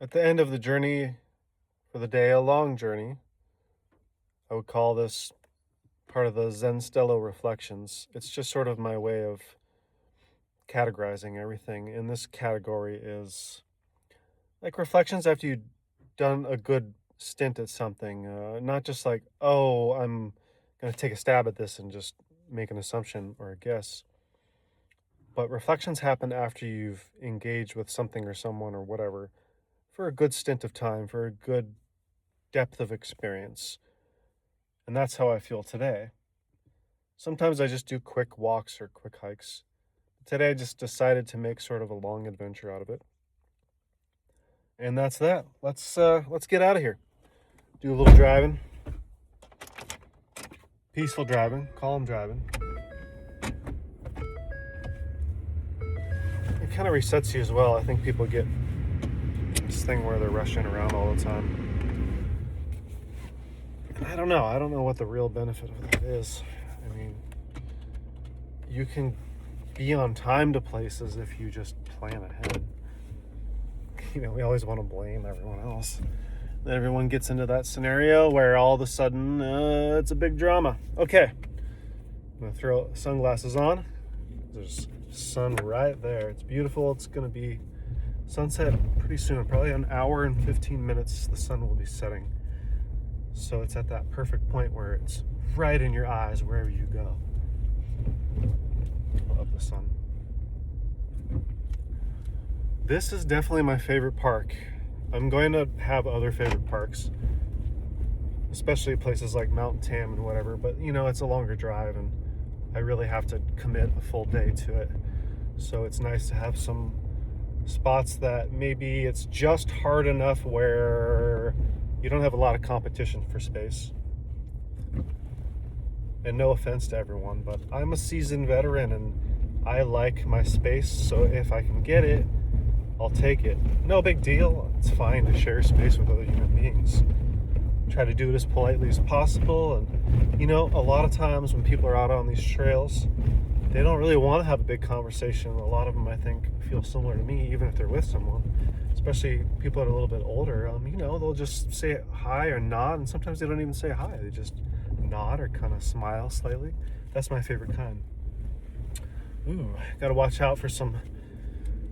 At the end of the journey for the day, a long journey, I would call this part of the Zenstello reflections. It's just sort of my way of categorizing everything. And this category is like reflections after you've done a good stint at something, not just like, oh, I'm going to take a stab at this and just make an assumption or a guess. But reflections happen after you've engaged with something or someone or whatever for a good stint of time, for a good depth of experience. And that's how I feel today. Sometimes I just do quick walks or quick hikes. Today I just decided to make sort of a long adventure out of it. And that's that. Let's get out of here. Do a little driving. Peaceful driving, calm driving. It kind of resets you as well. I think people get this thing where they're rushing around all the time. And I don't know. I don't know what the real benefit of that is. I mean, you can be on time to places if you just plan ahead. We always want to blame everyone else. Then everyone gets into that scenario where all of a sudden it's a big drama. Okay, I'm gonna throw sunglasses on. There's sun right there. It's beautiful. It's gonna be sunset pretty soon, probably an hour and 15 minutes. The sun will be setting. So it's at that perfect point where it's right in your eyes wherever you go. I love the sun. This is definitely my favorite park. I'm going to have other favorite parks, especially places like Mount Tam and whatever, but it's a longer drive and I really have to commit a full day to it. So it's nice to have some spots that maybe it's just hard enough where you don't have a lot of competition for space. And no offense to everyone, but I'm a seasoned veteran and I like my space, so if I can get it, I'll take it. No big deal. It's fine to share space with other human beings. Try to do it as politely as possible. And, a lot of times when people are out on these trails, they don't really want to have a big conversation. A lot of them, I think, feel similar to me, even if they're with someone, especially people that are a little bit older. They'll just say hi or nod, and sometimes they don't even say hi. They just nod or kind of smile slightly. That's my favorite kind. Ooh, got to watch out for some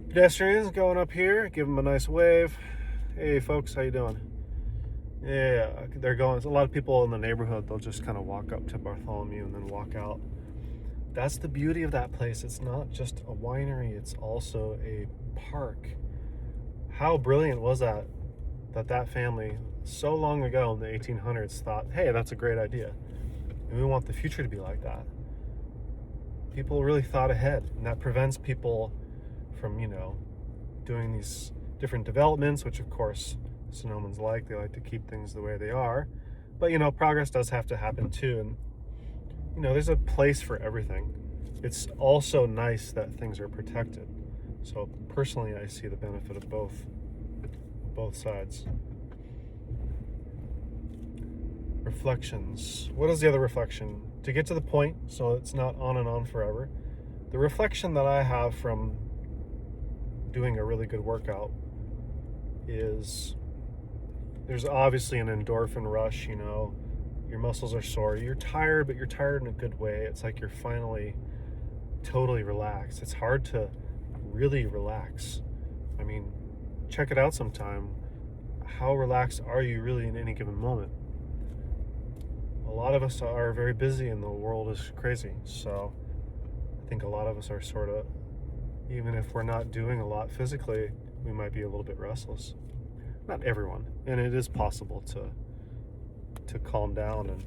pedestrians going up here. Give them a nice wave. Hey folks, how you doing? Yeah, they're going. A lot of people in the neighborhood, they'll just kind of walk up to Bartholomew and then walk out. That's the beauty of that place. It's not just a winery, it's also a park. How brilliant was that family so long ago in the 1800s thought, hey, that's a great idea, and we want the future to be like that. People really thought ahead, and that prevents people from doing these different developments, which of course Sonomans they like to keep things the way they are, but progress does have to happen too. And there's a place for everything. It's also nice that things are protected. So personally, I see the benefit of both sides. Reflections. What is the other reflection? To get to the point, so it's not on and on forever, the reflection that I have from doing a really good workout is there's obviously an endorphin rush. Your muscles are sore, you're tired, but you're tired in a good way. It's like you're finally totally relaxed. It's hard to really relax. I mean, check it out sometime. How relaxed are you really in any given moment? A lot of us are very busy and the world is crazy, so I think a lot of us are sort of, even if we're not doing a lot physically, we might be a little bit restless. Not everyone, and it is possible to calm down, and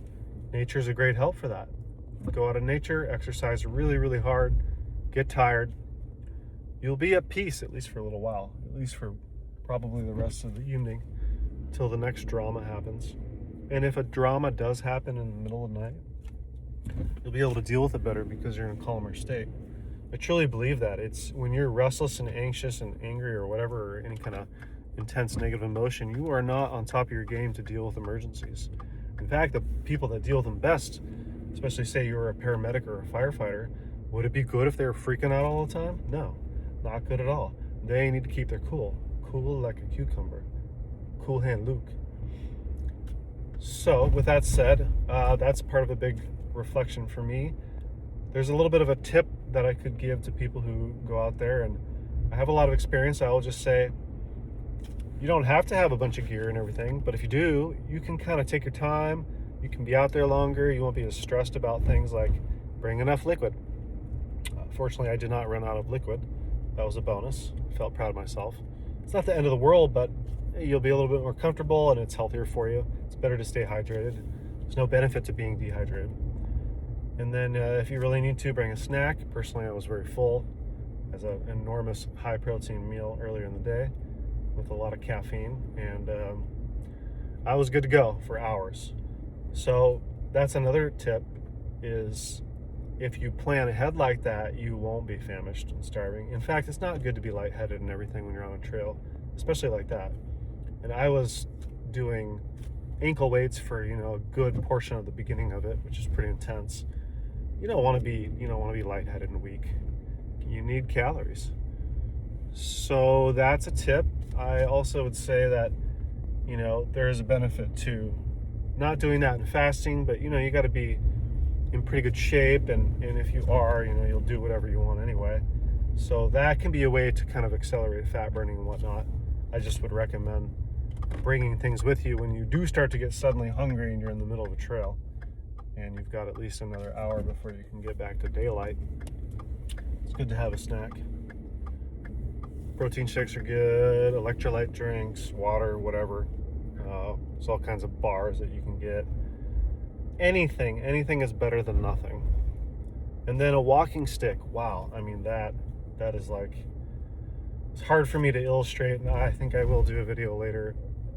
nature's a great help for that. Go out in nature, exercise really, really hard, get tired. You'll be at peace, at least for a little while, at least for probably the rest of the evening, till the next drama happens. And if a drama does happen in the middle of the night, you'll be able to deal with it better because you're in a calmer state. I truly believe that. It's when you're restless and anxious and angry or whatever, or any kind of intense negative emotion, you are not on top of your game to deal with emergencies. In fact, the people that deal with them best, especially say you're a paramedic or a firefighter, would it be good if they were freaking out all the time? No, not good at all. They need to keep their cool like a cucumber. Cool Hand Luke. So with that said, that's part of a big reflection for me. There's a little bit of a tip that I could give to people who go out there, and I have a lot of experience. I will just say, you don't have to have a bunch of gear and everything, but if you do, you can kind of take your time. You can be out there longer. You won't be as stressed about things like bring enough liquid. Fortunately, I did not run out of liquid. That was a bonus. I felt proud of myself. It's not the end of the world, but you'll be a little bit more comfortable and it's healthier for you. It's better to stay hydrated. There's no benefit to being dehydrated. And then if you really need to, bring a snack. Personally, I was very full as an enormous high protein meal earlier in the day with a lot of caffeine, and I was good to go for hours. So that's another tip, is if you plan ahead like that, you won't be famished and starving. In fact, it's not good to be lightheaded and everything when you're on a trail, especially like that. And I was doing ankle weights for a good portion of the beginning of it, which is pretty intense. You don't want to be lightheaded and weak. You need calories. So that's a tip. I also would say that there is a benefit to not doing that in fasting, but you got to be in pretty good shape, and if you are, you'll do whatever you want anyway. So that can be a way to kind of accelerate fat burning and whatnot. I just would recommend bringing things with you when you do start to get suddenly hungry and you're in the middle of a trail and you've got at least another hour before you can get back to daylight. It's good to have a snack. Protein shakes are good, electrolyte drinks, water, whatever. There's all kinds of bars that you can get. Anything is better than nothing. And then a walking stick. Wow, I mean that is like, it's hard for me to illustrate, and I think I will do a video later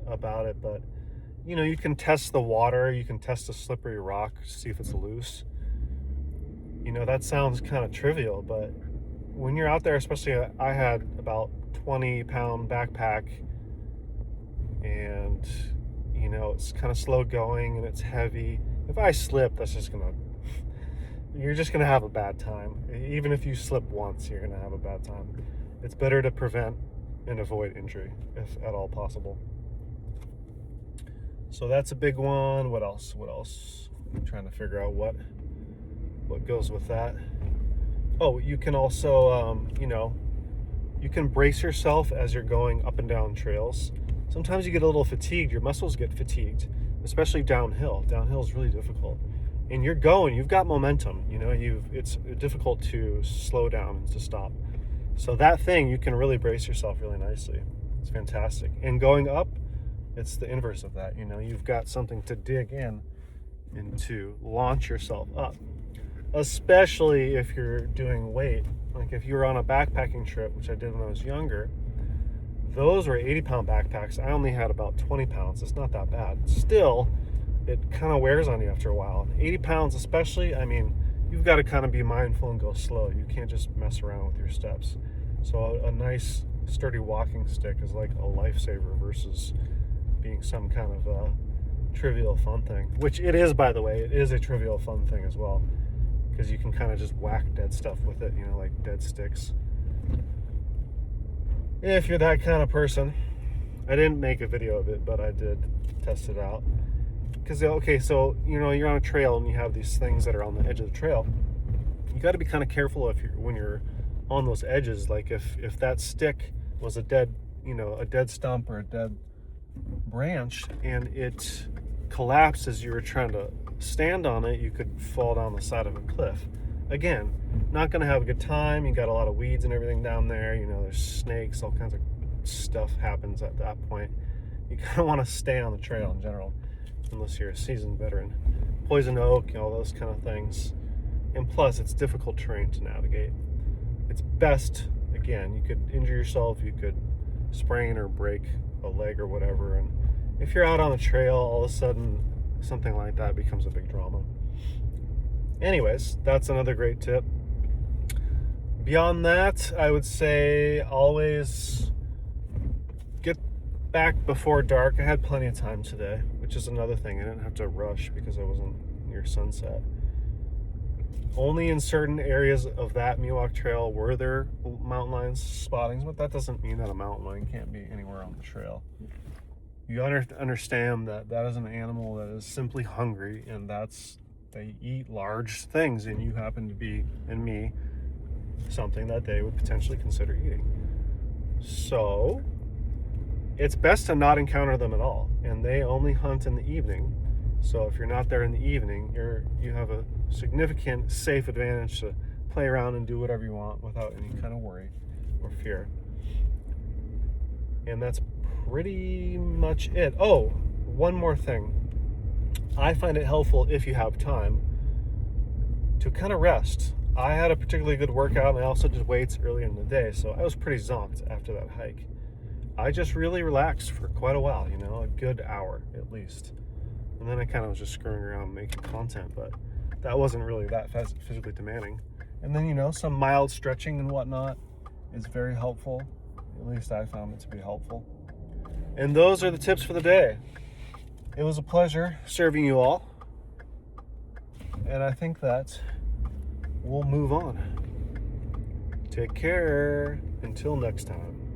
about it, but you can test the water, you can test a slippery rock, see if it's loose. That sounds kind of trivial, but when you're out there, especially I had about 20-pound backpack, and it's kind of slow going and it's heavy. If I slip, you're just gonna have a bad time. Even if you slip once, you're gonna have a bad time. It's better to prevent and avoid injury if at all possible. So that's a big one. What else? I'm trying to figure out what goes with that. Oh, you can also, you can brace yourself as you're going up and down trails. Sometimes you get a little fatigued. Your muscles get fatigued, especially downhill. Downhill is really difficult. And you've got momentum. It's difficult to slow down and to stop. So that thing, you can really brace yourself really nicely. It's fantastic. And going up, it's the inverse of that. You've got something to dig in and to launch yourself up. Especially if you're doing weight. Like if you were on a backpacking trip, which I did when I was younger, those were 80-pound backpacks. I only had about 20 pounds. It's not that bad. Still, it kind of wears on you after a while. 80 pounds especially, you've got to kind of be mindful and go slow. You can't just mess around with your steps. So a nice sturdy walking stick is like a lifesaver versus being some kind of a trivial fun thing, which it is, by the way. It is a trivial fun thing as well, because you can kind of just whack dead stuff with it, like dead sticks. If you're that kind of person. I didn't make a video of it, but I did test it out. Because, okay, so, you're on a trail and you have these things that are on the edge of the trail. You got to be kind of careful when you're on those edges. Like if that stick was a dead stump or a dead branch and it collapsed as you were trying to stand on it, you could fall down the side of a cliff. Again, not going to have a good time. You got a lot of weeds and everything down there. There's snakes, all kinds of stuff happens at that point. You kind of want to stay on the trail in general, unless you're a seasoned veteran. Poison oak, all those kind of things. And plus, it's difficult terrain to navigate. It's best, again, you could injure yourself, you could sprain or break a leg or whatever. And if you're out on the trail, all of a sudden, something like that becomes a big drama. Anyways, that's another great tip. Beyond that, I would say always get back before dark. I had plenty of time today, which is another thing. I didn't have to rush because I wasn't near sunset. Only in certain areas of that Miwok Trail were there mountain lion spottings, but that doesn't mean that a mountain lion can't be anywhere on the trail. You understand that that is an animal that is simply hungry, and they eat large things, and you happen to be, and me, something that they would potentially consider eating. So it's best to not encounter them at all, and they only hunt in the evening. So if you're not there in the evening, you have a significant safe advantage to play around and do whatever you want without any kind of worry or fear. And that's pretty much it. Oh, one more thing. I find it helpful, if you have time, to kind of rest. I had a particularly good workout, and I also did weights earlier in the day, so I was pretty zonked after that hike. I just really relaxed for quite a while, a good hour at least. And then I kind of was just screwing around making content, but that wasn't really that physically demanding. And then, some mild stretching and whatnot is very helpful. At least I found it to be helpful. And those are the tips for the day. It was a pleasure serving you all. And I think that we'll move on. Take care. Until next time.